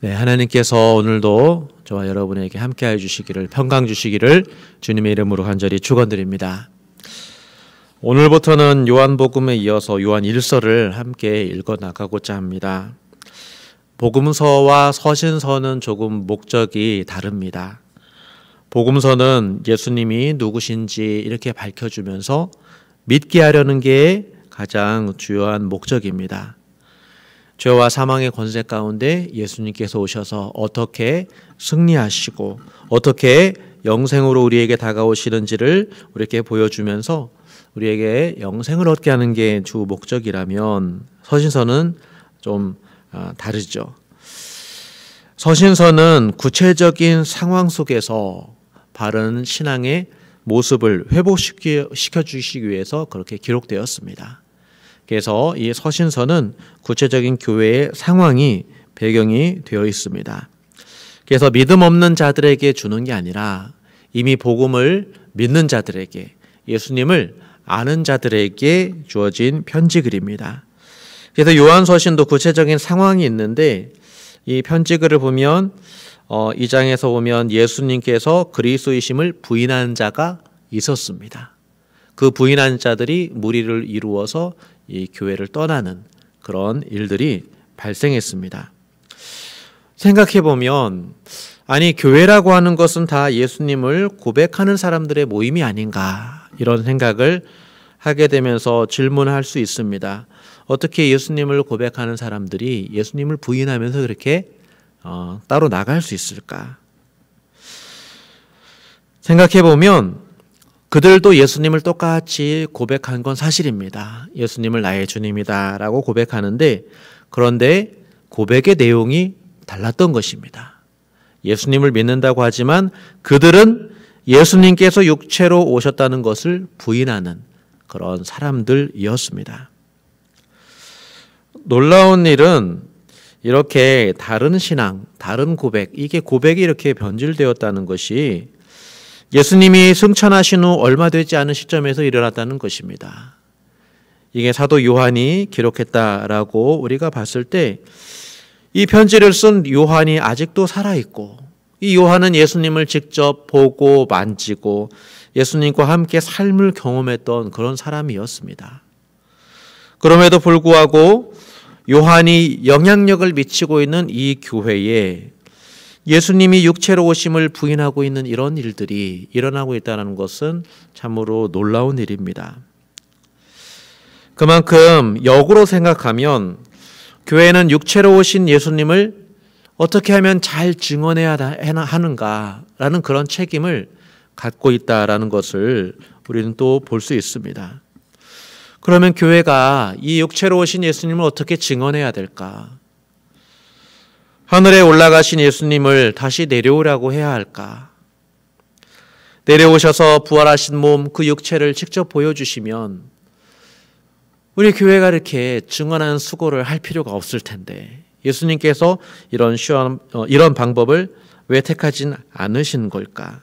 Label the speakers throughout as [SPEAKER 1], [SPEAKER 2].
[SPEAKER 1] 네, 하나님께서 오늘도 저와 여러분에게 함께해 주시기를, 평강 주시기를 주님의 이름으로 간절히 축원드립니다. 오늘부터는 요한복음에 이어서 요한 1서를 함께 읽어 나가고자 합니다. 복음서와 서신서는 조금 목적이 다릅니다. 복음서는 예수님이 누구신지 이렇게 밝혀주면서 믿게 하려는 게 가장 주요한 목적입니다. 죄와 사망의 권세 가운데 예수님께서 오셔서 어떻게 승리하시고 어떻게 영생으로 우리에게 다가오시는지를 우리에게 보여주면서 우리에게 영생을 얻게 하는 게 주 목적이라면 서신서는 좀 다르죠. 서신서는 구체적인 상황 속에서 바른 신앙의 모습을 회복시켜 주시기 위해서 그렇게 기록되었습니다. 그래서 이 서신서는 구체적인 교회의 상황이 배경이 되어 있습니다. 그래서 믿음 없는 자들에게 주는 게 아니라 이미 복음을 믿는 자들에게, 예수님을 아는 자들에게 주어진 편지글입니다. 그래서 요한서신도 구체적인 상황이 있는데 이 편지글을 보면 2장에서 보면 예수님께서 그리스도이심을 부인한 자가 있었습니다. 그 부인한 자들이 무리를 이루어서 이 교회를 떠나는 그런 일들이 발생했습니다. 생각해 보면 아니 교회라고 하는 것은 다 예수님을 고백하는 사람들의 모임이 아닌가 이런 생각을 하게 되면서 질문할 수 있습니다. 어떻게 예수님을 고백하는 사람들이 예수님을 부인하면서 그렇게 따로 나갈 수 있을까? 생각해 보면 그들도 예수님을 똑같이 고백한 건 사실입니다. 예수님을 나의 주님이다 라고 고백하는데 그런데 고백의 내용이 달랐던 것입니다. 예수님을 믿는다고 하지만 그들은 예수님께서 육체로 오셨다는 것을 부인하는 그런 사람들이었습니다. 놀라운 일은 이렇게 다른 신앙, 다른 고백, 이게 고백이 이렇게 변질되었다는 것이 예수님이 승천하신 후 얼마 되지 않은 시점에서 일어났다는 것입니다. 이게 사도 요한이 기록했다라고 우리가 봤을 때 이 편지를 쓴 요한이 아직도 살아있고 이 요한은 예수님을 직접 보고 만지고 예수님과 함께 삶을 경험했던 그런 사람이었습니다. 그럼에도 불구하고 요한이 영향력을 미치고 있는 이 교회에 예수님이 육체로 오심을 부인하고 있는 이런 일들이 일어나고 있다는 것은 참으로 놀라운 일입니다. 그만큼 역으로 생각하면 교회는 육체로 오신 예수님을 어떻게 하면 잘 증언해야 하는가라는 그런 책임을 갖고 있다라는 것을 우리는 또 볼 수 있습니다. 그러면 교회가 이 육체로 오신 예수님을 어떻게 증언해야 될까? 하늘에 올라가신 예수님을 다시 내려오라고 해야 할까? 내려오셔서 부활하신 몸, 그 육체를 직접 보여주시면 우리 교회가 이렇게 증언하는 수고를 할 필요가 없을 텐데 예수님께서 이런 방법을 왜 택하진 않으신 걸까?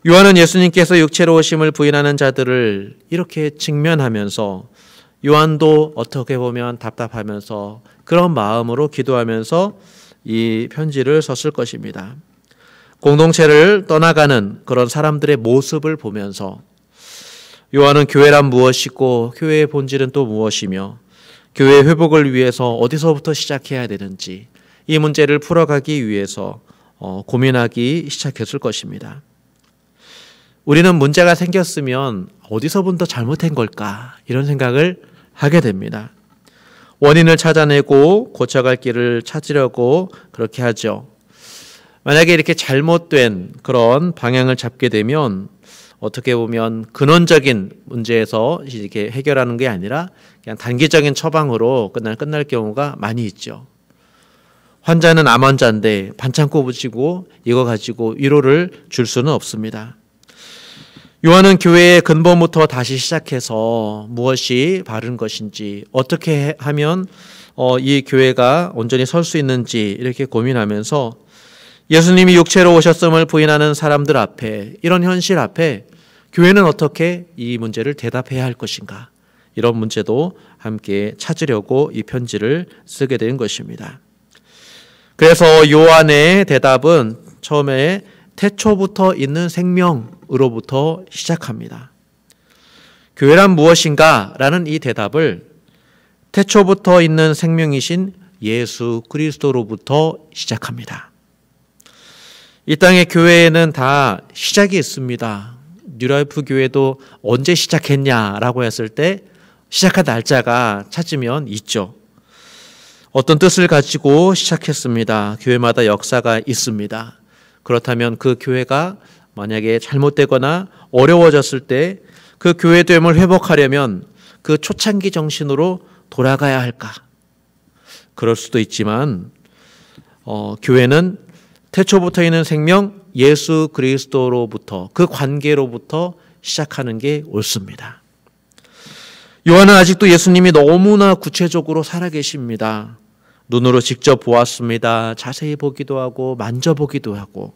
[SPEAKER 1] 요한은 예수님께서 육체로 오심을 부인하는 자들을 이렇게 직면하면서 요한도 어떻게 보면 답답하면서 그런 마음으로 기도하면서 이 편지를 썼을 것입니다. 공동체를 떠나가는 그런 사람들의 모습을 보면서 요한은 교회란 무엇이고 교회의 본질은 또 무엇이며 교회 회복을 위해서 어디서부터 시작해야 되는지 이 문제를 풀어가기 위해서 고민하기 시작했을 것입니다. 우리는 문제가 생겼으면 어디서부터 잘못한 걸까 이런 생각을 하게 됩니다. 원인을 찾아내고 고쳐갈 길을 찾으려고 그렇게 하죠. 만약에 이렇게 잘못된 그런 방향을 잡게 되면 어떻게 보면 근원적인 문제에서 이렇게 해결하는 게 아니라 그냥 단기적인 처방으로 끝날 경우가 많이 있죠. 환자는 암 환자인데 반창 꼽으시고 이거 가지고 위로를 줄 수는 없습니다. 요한은 교회의 근본부터 다시 시작해서 무엇이 바른 것인지 어떻게 하면 이 교회가 온전히 설 수 있는지 이렇게 고민하면서 예수님이 육체로 오셨음을 부인하는 사람들 앞에 이런 현실 앞에 교회는 어떻게 이 문제를 대답해야 할 것인가 이런 문제도 함께 찾으려고 이 편지를 쓰게 된 것입니다. 그래서 요한의 대답은 처음에 태초부터 있는 생명으로부터 시작합니다. 교회란 무엇인가? 라는 이 대답을 태초부터 있는 생명이신 예수 그리스도로부터 시작합니다. 이 땅의 교회에는 다 시작이 있습니다. 뉴라이프 교회도 언제 시작했냐라고 했을 때 시작한 날짜가 찾으면 있죠. 어떤 뜻을 가지고 시작했습니다. 교회마다 역사가 있습니다. 그렇다면 그 교회가 만약에 잘못되거나 어려워졌을 때 그 교회됨을 회복하려면 그 초창기 정신으로 돌아가야 할까? 그럴 수도 있지만 교회는 태초부터 있는 생명 예수 그리스도로부터 그 관계로부터 시작하는 게 옳습니다. 요한은 아직도 예수님이 너무나 구체적으로 살아계십니다. 눈으로 직접 보았습니다. 자세히 보기도 하고 만져보기도 하고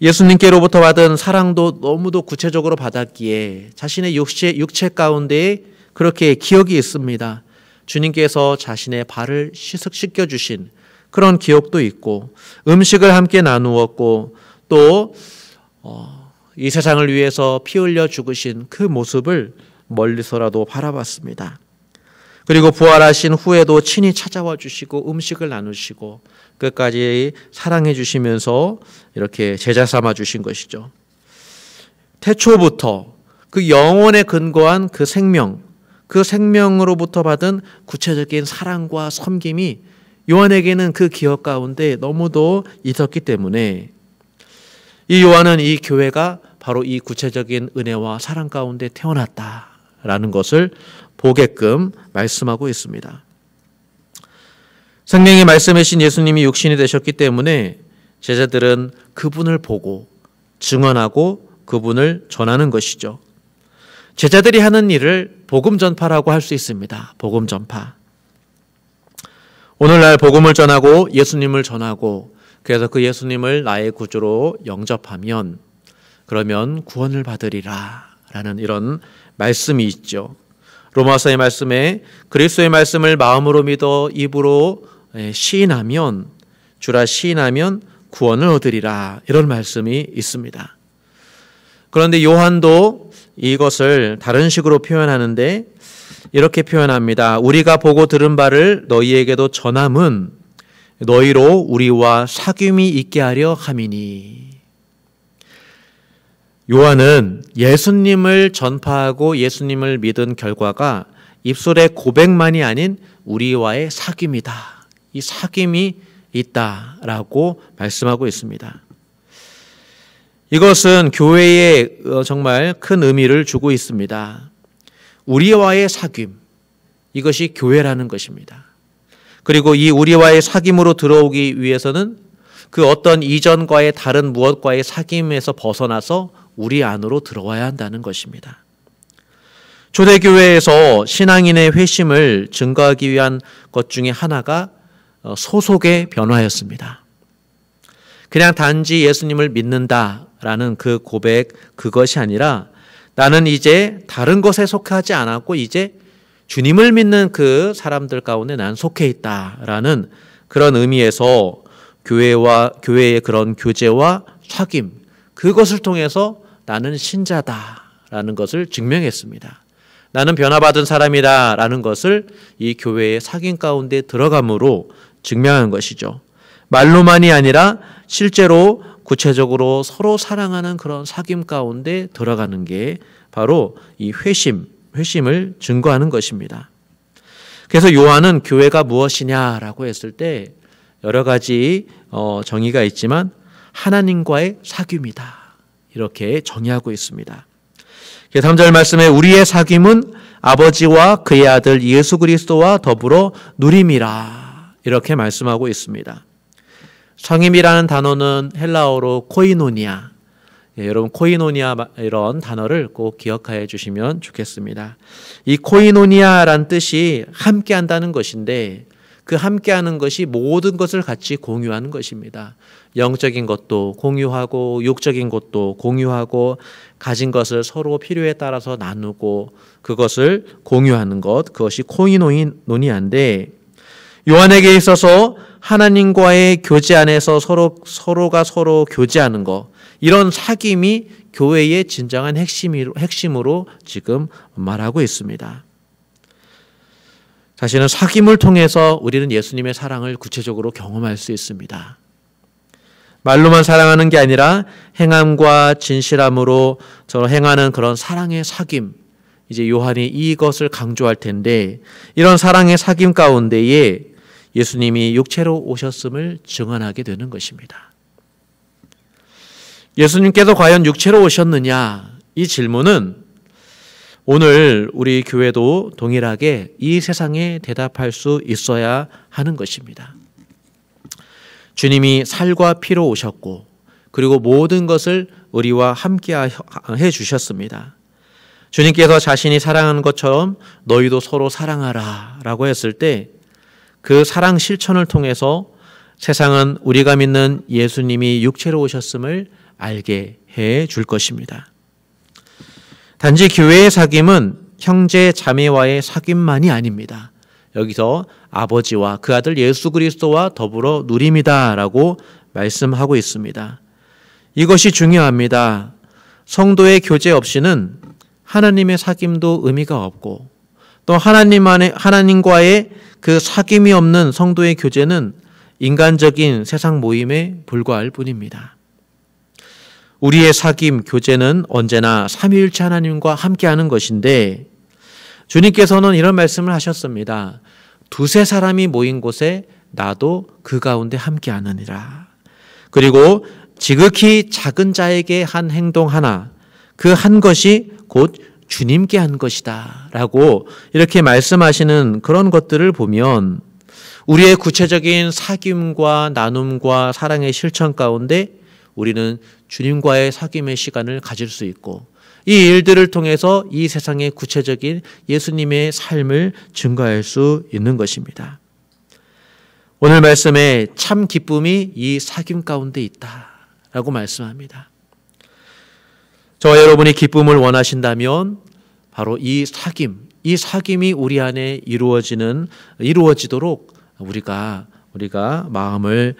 [SPEAKER 1] 예수님께로부터 받은 사랑도 너무도 구체적으로 받았기에 자신의 육체 가운데에 그렇게 기억이 있습니다. 주님께서 자신의 발을 씻겨주신 그런 기억도 있고 음식을 함께 나누었고 또 이 세상을 위해서 피 흘려 죽으신 그 모습을 멀리서라도 바라봤습니다. 그리고 부활하신 후에도 친히 찾아와 주시고 음식을 나누시고 끝까지 사랑해 주시면서 이렇게 제자 삼아 주신 것이죠. 태초부터 그 영원에 근거한 그 생명으로부터 받은 구체적인 사랑과 섬김이 요한에게는 그 기억 가운데 너무도 있었기 때문에 이 요한은 이 교회가 바로 이 구체적인 은혜와 사랑 가운데 태어났다라는 것을 보게끔 말씀하고 있습니다. 생명의 말씀이신 예수님이 육신이 되셨기 때문에 제자들은 그분을 보고 증언하고 그분을 전하는 것이죠. 제자들이 하는 일을 복음 전파라고 할 수 있습니다. 복음 전파. 오늘날 복음을 전하고 예수님을 전하고 그래서 그 예수님을 나의 구주로 영접하면 그러면 구원을 받으리라 라는 이런 말씀이 있죠. 로마서의 말씀에 그리스도의 말씀을 마음으로 믿어 입으로 시인하면 주라 시인하면 구원을 얻으리라 이런 말씀이 있습니다. 그런데 요한도 이것을 다른 식으로 표현하는데 이렇게 표현합니다. 우리가 보고 들은 바를 너희에게도 전함은 너희로 우리와 사귐이 있게 하려 함이니. 요한은 예수님을 전파하고 예수님을 믿은 결과가 입술의 고백만이 아닌 우리와의 사귐이다. 이 사귐이 있다라고 말씀하고 있습니다. 이것은 교회에 정말 큰 의미를 주고 있습니다. 우리와의 사귐, 이것이 교회라는 것입니다. 그리고 이 우리와의 사귐으로 들어오기 위해서는 그 어떤 이전과의 다른 무엇과의 사귐에서 벗어나서 우리 안으로 들어와야 한다는 것입니다. 초대교회에서 신앙인의 회심을 증거하기 위한 것 중에 하나가 소속의 변화였습니다. 그냥 단지 예수님을 믿는다라는 그 고백, 그것이 아니라 나는 이제 다른 것에 속하지 않았고 이제 주님을 믿는 그 사람들 가운데 난 속해 있다라는 그런 의미에서 교회의 그런 교제와 사귐, 그것을 통해서 나는 신자다라는 것을 증명했습니다. 나는 변화받은 사람이다라는 것을 이 교회의 사귐 가운데 들어감으로 증명한 것이죠. 말로만이 아니라 실제로 구체적으로 서로 사랑하는 그런 사귐 가운데 들어가는 게 바로 이 회심을 증거하는 것입니다. 그래서 요한은 교회가 무엇이냐라고 했을 때 여러 가지 정의가 있지만 하나님과의 사귐이다. 이렇게 정의하고 있습니다. 3절 말씀에 우리의 사귐은 아버지와 그의 아들 예수 그리스도와 더불어 누림이라. 이렇게 말씀하고 있습니다. 성임이라는 단어는 헬라어로 코이노니아. 여러분 코이노니아 이런 단어를 꼭 기억해 주시면 좋겠습니다. 이 코이노니아란 뜻이 함께 한다는 것인데 그 함께하는 것이 모든 것을 같이 공유하는 것입니다. 영적인 것도 공유하고 육적인 것도 공유하고 가진 것을 서로 필요에 따라서 나누고 그것을 공유하는 것, 그것이 코이노니아인데 요한에게 있어서 하나님과의 교제 안에서 서로가 서로 교제하는 것, 이런 사귐이 교회의 진정한 핵심으로 지금 말하고 있습니다. 사실은 사귐을 통해서 우리는 예수님의 사랑을 구체적으로 경험할 수 있습니다. 말로만 사랑하는 게 아니라 행함과 진실함으로 서로 행하는 그런 사랑의 사귐, 이제 요한이 이것을 강조할 텐데, 이런 사랑의 사귐 가운데에 예수님이 육체로 오셨음을 증언하게 되는 것입니다. 예수님께서 과연 육체로 오셨느냐? 이 질문은 오늘 우리 교회도 동일하게 이 세상에 대답할 수 있어야 하는 것입니다. 주님이 살과 피로 오셨고, 그리고 모든 것을 우리와 함께 해 주셨습니다. 주님께서 자신이 사랑하는 것처럼 너희도 서로 사랑하라 라고 했을 때, 그 사랑 실천을 통해서 세상은 우리가 믿는 예수님이 육체로 오셨음을 알게 해 줄 것입니다. 단지 교회의 사귐은 형제 자매와의 사귐만이 아닙니다. 여기서 아버지와 그 아들 예수 그리스도와 더불어 누림이다 라고 말씀하고 있습니다. 이것이 중요합니다. 성도의 교제 없이는 하나님의 사귐도 의미가 없고, 또 하나님과의 그 사귐이 없는 성도의 교제는 인간적인 세상 모임에 불과할 뿐입니다. 우리의 사귐, 교제는 언제나 삼위일체 하나님과 함께하는 것인데, 주님께서는 이런 말씀을 하셨습니다. 두세 사람이 모인 곳에 나도 그 가운데 함께하느니라. 그리고 지극히 작은 자에게 한 행동 하나, 그 한 것이 곧 주님께 한 것이다 라고 이렇게 말씀하시는 그런 것들을 보면, 우리의 구체적인 사귐과 나눔과 사랑의 실천 가운데 우리는 주님과의 사귐의 시간을 가질 수 있고, 이 일들을 통해서 이 세상의 구체적인 예수님의 삶을 증거할 수 있는 것입니다. 오늘 말씀에 참 기쁨이 이 사귐 가운데 있다라고 말씀합니다. 저와 여러분이 기쁨을 원하신다면 바로 이 사귐이 우리 안에 이루어지도록 우리가 마음을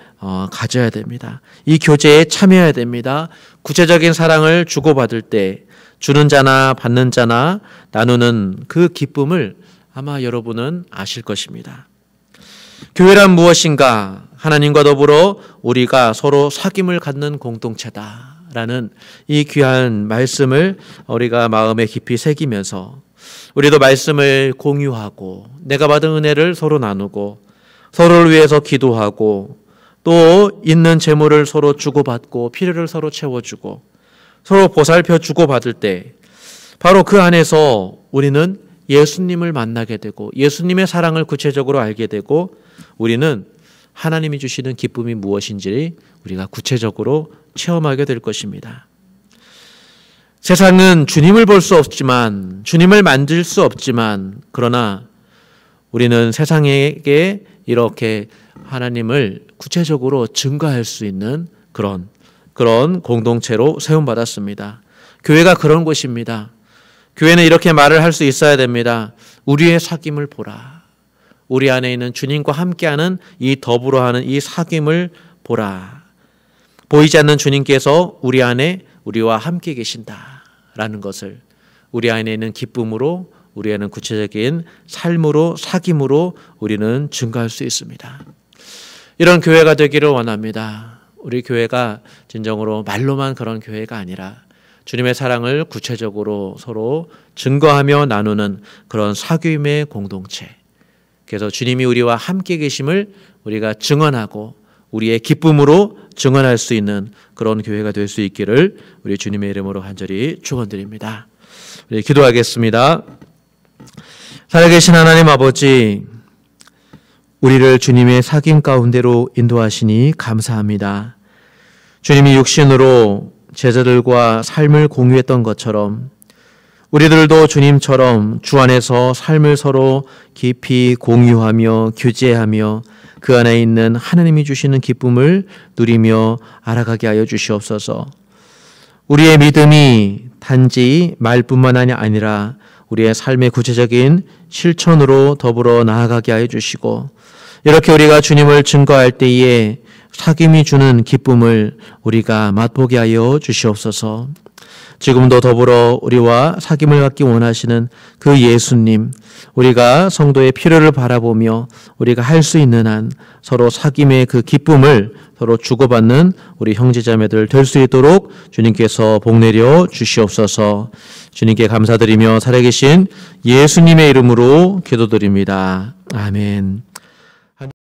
[SPEAKER 1] 가져야 됩니다. 이 교제에 참여해야 됩니다. 구체적인 사랑을 주고받을 때 주는 자나 받는 자나 나누는 그 기쁨을 아마 여러분은 아실 것입니다. 교회란 무엇인가? 하나님과 더불어 우리가 서로 사귐을 갖는 공동체다라는 이 귀한 말씀을 우리가 마음에 깊이 새기면서 우리도 말씀을 공유하고 내가 받은 은혜를 서로 나누고 서로를 위해서 기도하고 또 있는 재물을 서로 주고받고 필요를 서로 채워주고 서로 보살펴 주고받을 때 바로 그 안에서 우리는 예수님을 만나게 되고 예수님의 사랑을 구체적으로 알게 되고 우리는 하나님이 주시는 기쁨이 무엇인지 우리가 구체적으로 체험하게 될 것입니다. 세상은 주님을 볼 수 없지만 주님을 만질 수 없지만 그러나 우리는 세상에게 이렇게 하나님을 구체적으로 증거할 수 있는 그런 공동체로 세움받았습니다. 교회가 그런 곳입니다. 교회는 이렇게 말을 할 수 있어야 됩니다. 우리의 사귐을 보라. 우리 안에 있는 주님과 함께하는 이 더불어하는 이 사귐을 보라. 보이지 않는 주님께서 우리 안에 우리와 함께 계신다라는 것을 우리 안에 있는 기쁨으로 우리 안에 구체적인 삶으로 사귐으로 우리는 증거할 수 있습니다. 이런 교회가 되기를 원합니다. 우리 교회가 진정으로 말로만 그런 교회가 아니라 주님의 사랑을 구체적으로 서로 증거하며 나누는 그런 사귐의 공동체. 그래서 주님이 우리와 함께 계심을 우리가 증언하고 우리의 기쁨으로 증언할 수 있는 그런 교회가 될 수 있기를 우리 주님의 이름으로 간절히 축원드립니다. 우리 기도하겠습니다. 살아계신 하나님 아버지, 우리를 주님의 사귐 가운데로 인도하시니 감사합니다. 주님이 육신으로 제자들과 삶을 공유했던 것처럼 우리들도 주님처럼 주 안에서 삶을 서로 깊이 공유하며 교제하며 그 안에 있는 하나님이 주시는 기쁨을 누리며 알아가게 하여 주시옵소서. 우리의 믿음이 단지 말뿐만 아니라 우리의 삶의 구체적인 실천으로 더불어 나아가게 하여 주시고 이렇게 우리가 주님을 증거할 때에 사귐이 주는 기쁨을 우리가 맛보게 하여 주시옵소서. 지금도 더불어 우리와 사귐을 갖기 원하시는 그 예수님, 우리가 성도의 필요를 바라보며 우리가 할 수 있는 한 서로 사귐의 그 기쁨을 서로 주고받는 우리 형제자매들 될 수 있도록 주님께서 복내려 주시옵소서. 주님께 감사드리며 살아계신 예수님의 이름으로 기도드립니다. 아멘.